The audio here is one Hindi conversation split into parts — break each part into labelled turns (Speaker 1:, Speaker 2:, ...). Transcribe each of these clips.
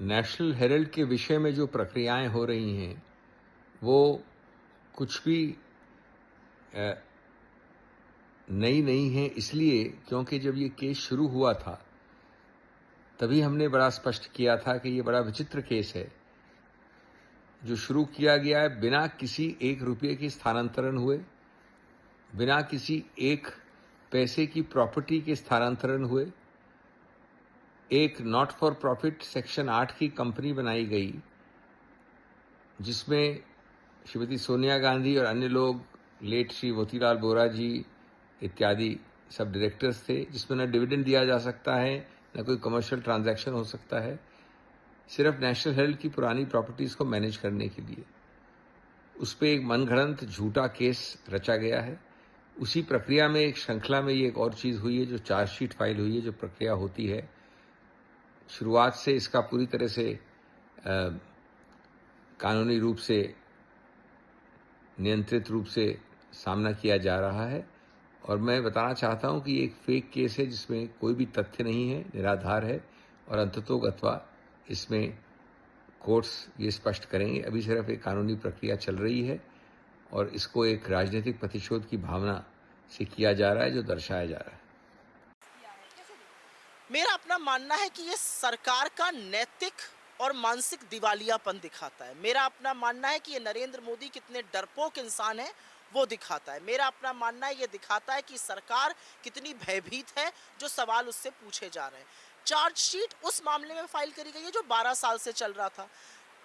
Speaker 1: नेशनल हेरल्ड के विषय में जो प्रक्रियाएं हो रही हैं वो कुछ भी नई नहीं है, इसलिए क्योंकि जब ये केस शुरू हुआ था तभी हमने बड़ा स्पष्ट किया था कि ये बड़ा विचित्र केस है जो शुरू किया गया है बिना किसी एक रुपये के स्थानांतरण हुए, बिना किसी एक पैसे की प्रॉपर्टी के स्थानांतरण हुए। एक नॉट फॉर प्रॉफिट सेक्शन 8 की कंपनी बनाई गई जिसमें श्रीमती सोनिया गांधी और अन्य लोग, लेट श्री मोतीलाल वोरा जी इत्यादि सब डायरेक्टर्स थे, जिसमें न डिविडेंड दिया जा सकता है न कोई कमर्शियल ट्रांजैक्शन हो सकता है, सिर्फ नेशनल हेल्थ की पुरानी प्रॉपर्टीज को मैनेज करने के लिए। उस पर एक मनगढ़ंत झूठा केस रचा गया है। उसी प्रक्रिया में एक श्रृंखला में ये एक और चीज हुई है जो चार्जशीट फाइल हुई है, जो प्रक्रिया होती है। शुरुआत से इसका पूरी तरह से कानूनी रूप से नियंत्रित रूप से सामना किया जा रहा है और मैं बताना चाहता हूं कि एक फेक केस है जिसमें कोई भी तथ्य नहीं है, निराधार है और अंततोगत्वा इसमें कोर्ट्स ये स्पष्ट करेंगे। अभी सिर्फ एक कानूनी प्रक्रिया चल रही है और इसको एक राजनीतिक प्रतिशोध की भावना से किया जा रहा है जो दर्शाया जा रहा है।
Speaker 2: मेरा अपना मानना है कि ये सरकार का नैतिक और मानसिक दिवालियापन दिखाता है। मेरा अपना मानना है कि ये नरेंद्र मोदी कितने डरपोक इंसान है वो दिखाता है। मेरा अपना मानना है ये दिखाता है कि सरकार कितनी भयभीत है जो सवाल उससे पूछे जा रहे हैं। चार्जशीट उस मामले में फाइल करी गई है जो 12 साल से चल रहा था।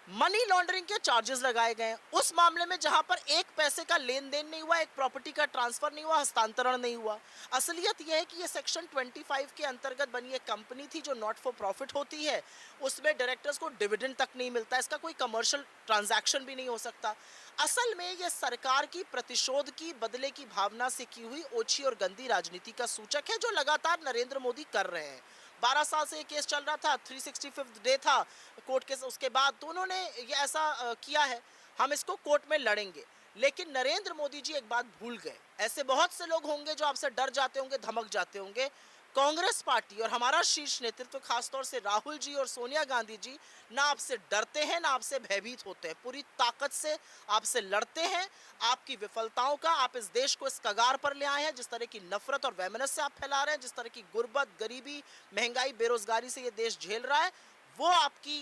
Speaker 2: मनी लॉन्ड्रिंग के चार्जेस लगाए गए हैं उस मामले में जहां पर एक पैसे का लेन देन नहीं हुआ, एक प्रॉपर्टी का ट्रांसफर नहीं हुआ, हस्तांतरण नहीं हुआ। असलियत यह है कि ये सेक्शन 25 के अंतर्गत बनी एक कंपनी थी जो नॉट फॉर प्रॉफिट होती है, उसमें डायरेक्टर्स को डिविडेंड तक नहीं मिलता, इसका कोई कमर्शियल ट्रांजैक्शन भी नहीं हो सकता। असल में यह सरकार की प्रतिशोध की, बदले की भावना से की हुई ओछी और गंदी राजनीति का सूचक है जो लगातार नरेंद्र मोदी कर रहे हैं। 12 साल से ये केस चल रहा था, 365th डे था कोर्ट केस, उसके बाद दोनों ने ये ऐसा किया है। हम इसको कोर्ट में लड़ेंगे, लेकिन नरेंद्र मोदी जी एक बात भूल गए। ऐसे बहुत से लोग होंगे जो आपसे डर जाते होंगे, धमक जाते होंगे। कांग्रेस पार्टी और हमारा शीर्ष नेतृत्व, खासतौर से राहुल जी और सोनिया गांधी जी, ना आपसे डरते हैं ना आपसे भयभीत होते हैं, पूरी ताकत से आपसे लड़ते हैं। आपकी विफलताओं का आप इस देश को इस कगार पर ले आए हैं, जिस तरह की नफरत और वैमनस्य आप फैला रहे हैं, जिस तरह की गुर्बत, गरीबी, महंगाई, बेरोजगारी से ये देश झेल रहा है, वो आपकी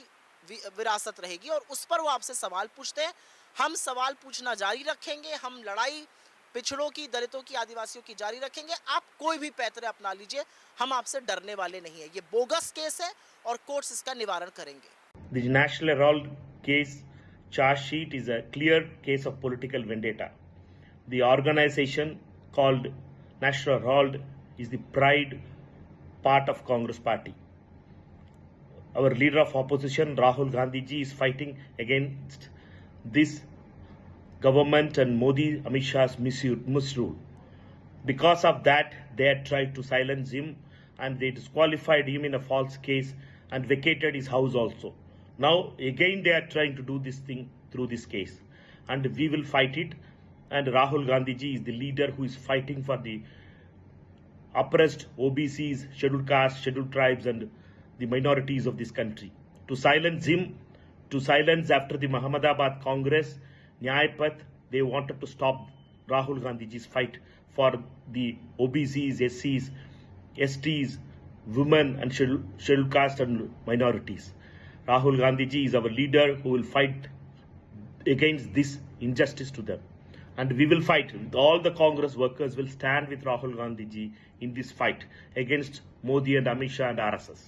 Speaker 2: विरासत रहेगी और उस पर वो आपसे सवाल पूछते हैं। हम सवाल पूछना जारी रखेंगे, हम लड़ाई पिछड़ों की, दलितों की, आदिवासियों की जारी रखेंगे। आप कोई भी पैतरे अपना लीजिए, हम आपसे डरने वाले नहीं है। ये बोगस केस है और कोर्ट्स इसका निवारण करेंगे।
Speaker 3: The National Herald case charge sheet is a clear case of political vendetta. The organization called National Herald is the pride part of Congress party. Our leader of opposition, Rahul Gandhi ji, is fighting against this government and Modi, Amit Shah's misrule. Because of that, they had tried to silence him and they disqualified him in a false case and vacated his house also. Now again they are trying to do this thing through this case and we will fight it, and Rahul Gandhi ji is the leader who is fighting for the oppressed OBCs, scheduled castes, scheduled tribes and the minorities of this country. To silence him, to silence after the Mohammadabad Congress, Nyaypath, they wanted to stop Rahul Gandhi ji's fight for the OBCs, SCs, STs, women and scheduled caste and minorities. Rahul Gandhi ji is our leader who will fight against this injustice to them. And we will fight. All the Congress workers will stand with Rahul Gandhi ji in this fight against Modi and Amit Shah and RSS.